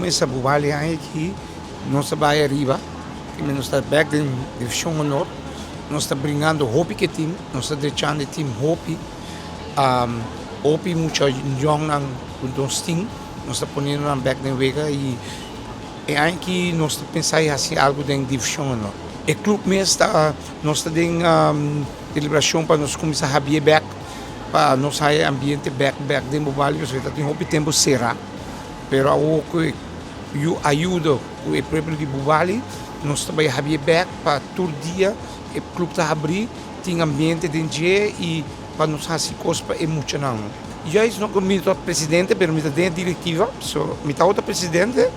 começa a bubali aqui, nós vai arriba, que nós está back in divisão honor, nós está bringando Hopi que time, nós está deixando o time Hopi, Hopi muito young nang nós team, nós está ponendo na back in vega e aqui nós está pensando assim algo da divisão honor. O clube mesmo está, nós está em deliberação para nós começar a abrir back, para nós sair ambiente back de bubali, nós está tem Hopi tempo será. Pero o que ajuda o próprio de Bubali, nós também abrimos back para todo dia, o clube está abrir, tem ambiente de dia e para nós fazer coisas para emocionar. Eu não sou presidente, mas eu tenho diretiva, eu sou outro presidente,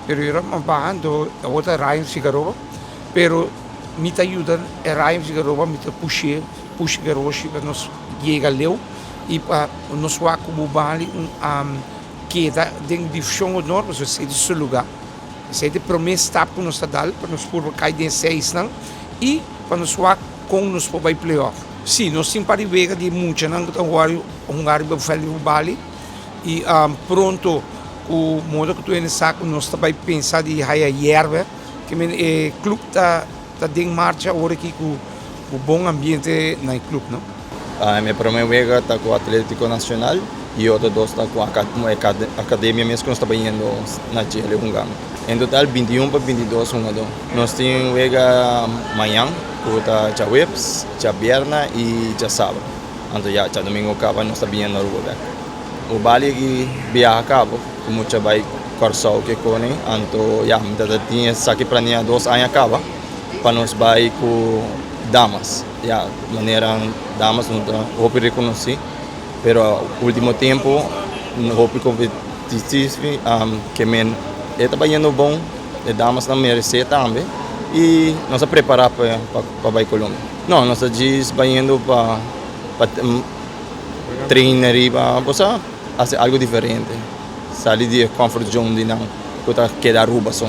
mas eu estou trabalhando outra Ryan Figueroa, mas me ajuda a Ryan Figueroa, me puxa Figueroa para nós chegar lá e para nós vamos com Bubali que da den divisão honor, mas você de seu lugar. Você de promessa está para nós dar, para nós por cair de 6 não e para nós vá com nós para o playoff. Sim, nós temos para ver de muito não que um área para fazer o Bali e pronto o modo que tu ainda sabe nós também pensar de haya erva que o clube está em marcha agora aqui com o bom ambiente no clube, não? Minha primeira vez está com o Atlético Nacional e outra dois está com a academia mesmo que nós estamos indo na Chile jogando. Em total 21 para 22 jogadores. Nós temos vega amanhã, com a Webs, a Vierna e a Sábado. Então já domingo acaba nós estamos indo na rua. O Bali que viaja a cabo, com muita vai corso que cone, então já tinha aqui para nós 2 anos acaba, para nós vai com damas. Já maneira damas não vou reconhecer. Pero último tempo, hope competitivo, que men está indo bom, as damas não merecem também e nós a preparar para a Colômbia. Não, nós estamos indo para treinar e para fazer algo diferente, sair de comfort zone de não, que está quedar ruba só.